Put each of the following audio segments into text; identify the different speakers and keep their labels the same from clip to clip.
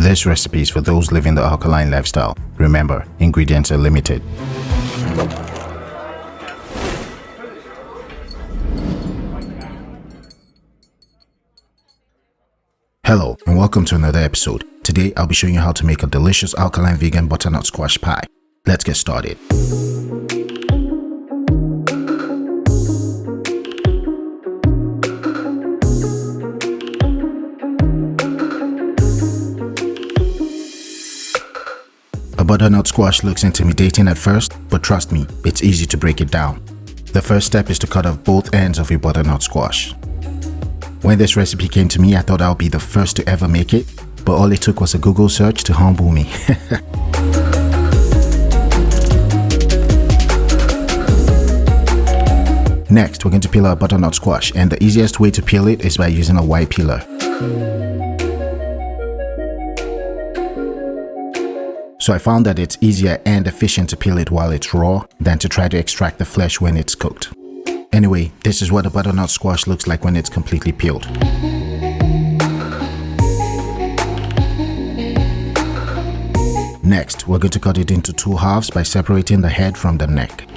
Speaker 1: This recipe is for those living the alkaline lifestyle. Remember, ingredients are limited. Hello and welcome to another episode. Today I'll be showing you how to make a delicious alkaline vegan butternut squash pie. Let's get started. A butternut squash looks intimidating at first, but trust me, it's easy to break it down. The first step is to cut off both ends of your butternut squash. When this recipe came to me, I thought I would be the first to ever make it, but all it took was a Google search to humble me. Next, we're going to peel our butternut squash, and the easiest way to peel it is by using a wide peeler. So I found that it's easier and efficient to peel it while it's raw than to try to extract the flesh when it's cooked. Anyway, this is what a butternut squash looks like when it's completely peeled. Next, we're going to cut it into two halves by separating the head from the neck.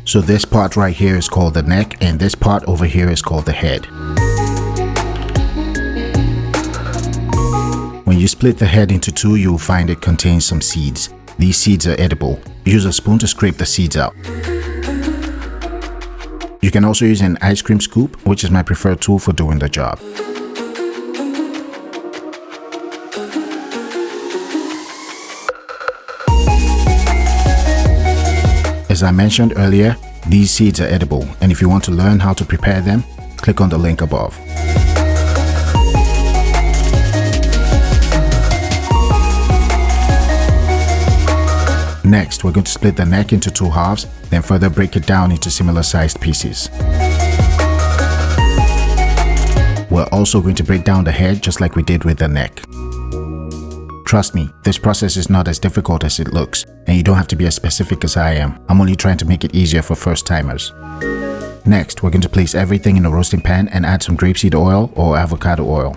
Speaker 1: So this part right here is called the neck, and this part over here is called the head. When you split the head into two, you'll find it contains some seeds. These seeds are edible. Use a spoon to scrape the seeds out. You can also use an ice cream scoop, which is my preferred tool for doing the job. As I mentioned earlier, these seeds are edible, and if you want to learn how to prepare them, click on the link above. Next, we're going to split the neck into two halves, then further break it down into similar sized pieces. We're also going to break down the head just like we did with the neck. Trust me, this process is not as difficult as it looks, and you don't have to be as specific as I am. I'm only trying to make it easier for first timers. Next, we're going to place everything in a roasting pan and add some grapeseed oil or avocado oil.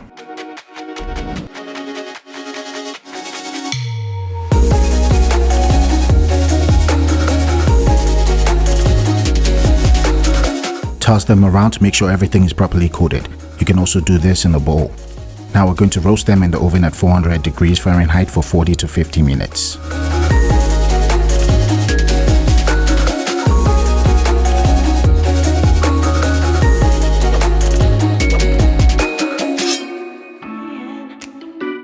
Speaker 1: Toss them around to make sure everything is properly coated. You can also do this in a bowl. Now we're going to roast them in the oven at 400 degrees Fahrenheit for 40 to 50 minutes.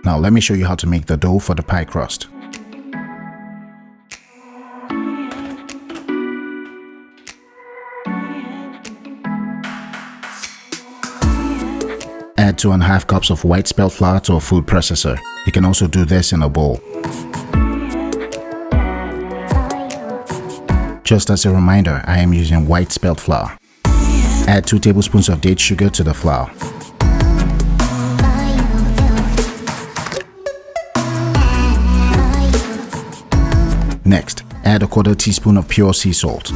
Speaker 1: Now let me show you how to make the dough for the pie crust. Add 2.5 cups of white spelt flour to a food processor. You can also do this in a bowl. Just as a reminder, I am using white spelt flour. Add 2 tablespoons of date sugar to the flour. Next, add a 1/4 teaspoon of pure sea salt.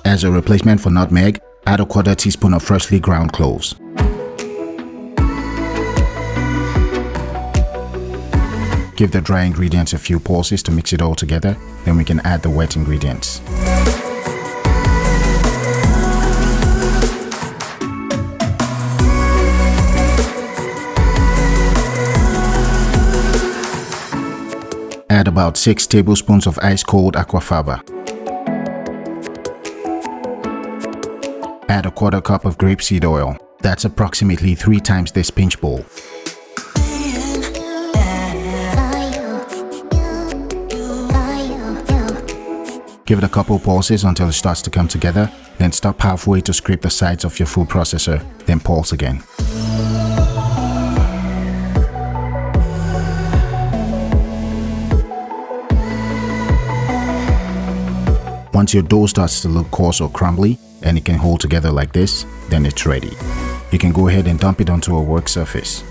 Speaker 1: As a replacement for nutmeg, add a 1/4 teaspoon of freshly ground cloves. Give the dry ingredients a few pulses to mix it all together, then we can add the wet ingredients. Add about 6 tablespoons of ice cold aquafaba. Add a 1/4 cup of grapeseed oil. That's approximately 3 times this pinch bowl. Give it a couple pulses until it starts to come together, then stop halfway to scrape the sides of your food processor, then pulse again. Once your dough starts to look coarse or crumbly, and it can hold together like this, then it's ready. You can go ahead and dump it onto a work surface.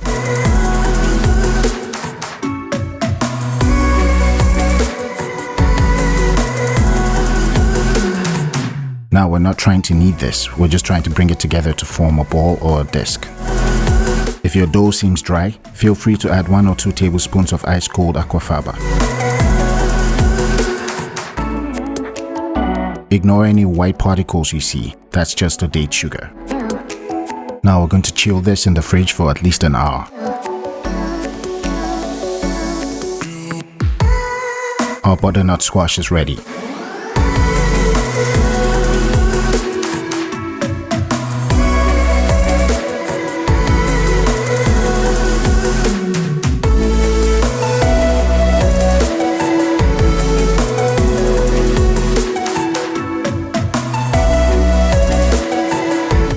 Speaker 1: Now we're not trying to knead this, we're just trying to bring it together to form a ball or a disc. If your dough seems dry, feel free to add 1 or 2 tablespoons of ice cold aquafaba. Ignore any white particles you see, that's just the date sugar. Now we're going to chill this in the fridge for at least an hour. Our butternut squash is ready.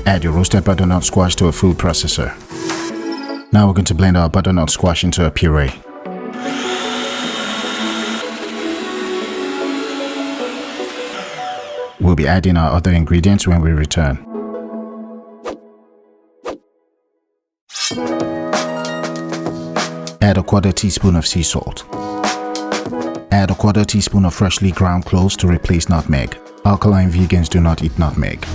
Speaker 1: Add your roasted butternut squash to a food processor. Now we're going to blend our butternut squash into a puree. We'll be adding our other ingredients when we return. Add a 1/4 teaspoon of sea salt. Add a 1/4 teaspoon of freshly ground cloves to replace nutmeg. Alkaline vegans do not eat nutmeg.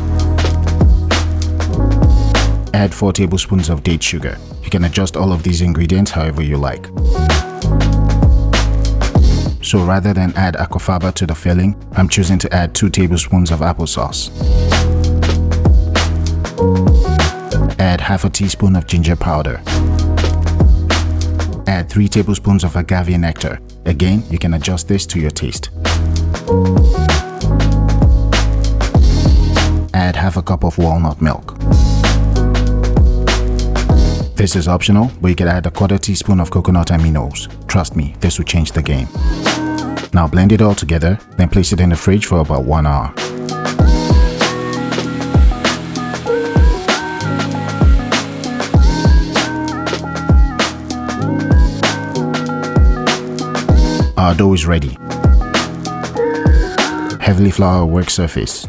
Speaker 1: Add 4 tablespoons of date sugar. You can adjust all of these ingredients however you like. So rather than add aquafaba to the filling, I'm choosing to add 2 tablespoons of applesauce. Add half a teaspoon of ginger powder. Add 3 tablespoons of agave nectar. Again, you can adjust this to your taste. Add half a cup of walnut milk. This is optional, but you can add a 1/4 teaspoon of coconut aminos. Trust me, this will change the game. Now blend it all together, then place it in the fridge for about 1 hour. Our dough is ready. Heavily flour work surface.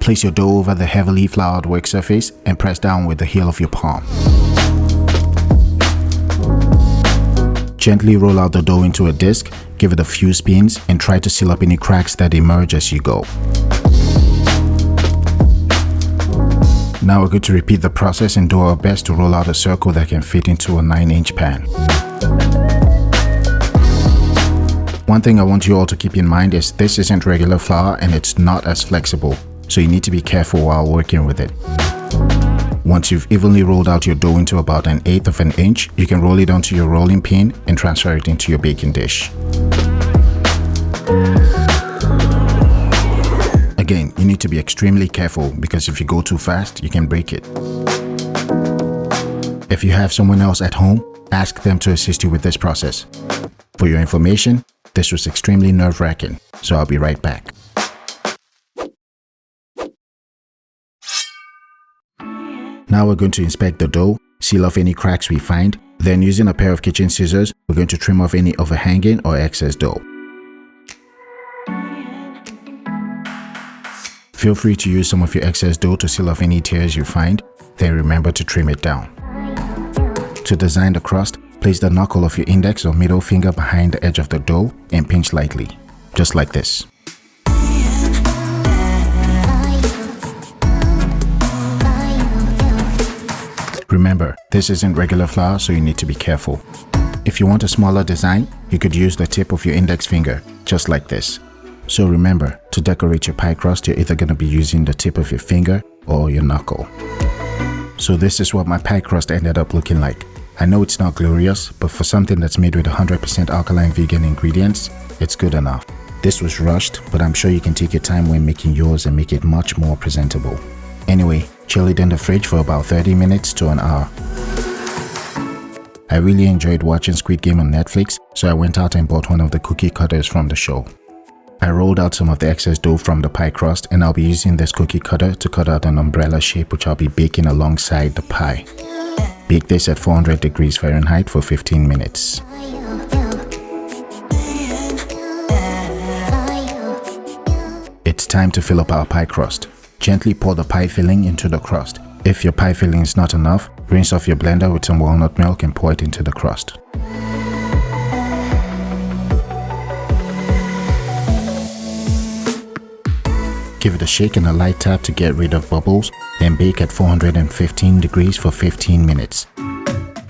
Speaker 1: Place your dough over the heavily floured work surface and press down with the heel of your palm. Gently roll out the dough into a disc, give it a few spins, and try to seal up any cracks that emerge as you go. Now we're going to repeat the process and do our best to roll out a circle that can fit into a 9-inch pan. One thing I want you all to keep in mind is this isn't regular flour and it's not as flexible, so you need to be careful while working with it. Once you've evenly rolled out your dough into about 1/8 of an inch, you can roll it onto your rolling pin and transfer it into your baking dish. Again, you need to be extremely careful because if you go too fast, you can break it. If you have someone else at home, ask them to assist you with this process. For your information, this was extremely nerve-wracking, so I'll be right back. Now we're going to inspect the dough, seal off any cracks we find, then using a pair of kitchen scissors, we're going to trim off any overhanging or excess dough. Feel free to use some of your excess dough to seal off any tears you find, then remember to trim it down. To design the crust, place the knuckle of your index or middle finger behind the edge of the dough and pinch lightly, just like this. Remember, this isn't regular flour, so you need to be careful. If you want a smaller design, you could use the tip of your index finger, just like this. So remember, to decorate your pie crust, you're either going to be using the tip of your finger or your knuckle. So this is what my pie crust ended up looking like. I know it's not glorious, but for something that's made with 100% alkaline vegan ingredients, it's good enough. This was rushed, but I'm sure you can take your time when making yours and make it much more presentable. Anyway, chill it in the fridge for about 30 minutes to an hour. I really enjoyed watching Squid Game on Netflix, so I went out and bought one of the cookie cutters from the show. I rolled out some of the excess dough from the pie crust and I'll be using this cookie cutter to cut out an umbrella shape which I'll be baking alongside the pie. Bake this at 400 degrees Fahrenheit for 15 minutes. It's time to fill up our pie crust. Gently pour the pie filling into the crust. If your pie filling is not enough, rinse off your blender with some walnut milk and pour it into the crust. Give it a shake and a light tap to get rid of bubbles, then bake at 415 degrees for 15 minutes.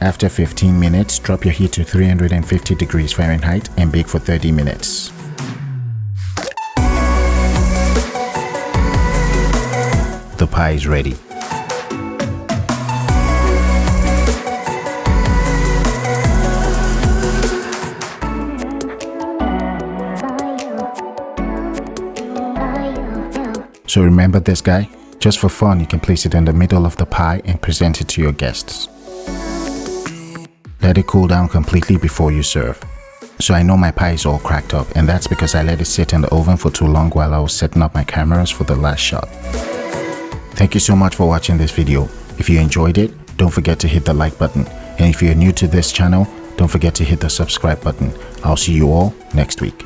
Speaker 1: After 15 minutes, drop your heat to 350 degrees Fahrenheit and bake for 30 minutes. The pie is ready. So remember this, guy? Just for fun, you can place it in the middle of the pie and present it to your guests. Let it cool down completely before you serve. So I know my pie is all cracked up, and that's because I let it sit in the oven for too long while I was setting up my cameras for the last shot. Thank you so much for watching this video. If you enjoyed it, don't forget to hit the like button. And if you're new to this channel, don't forget to hit the subscribe button. I'll see you all next week.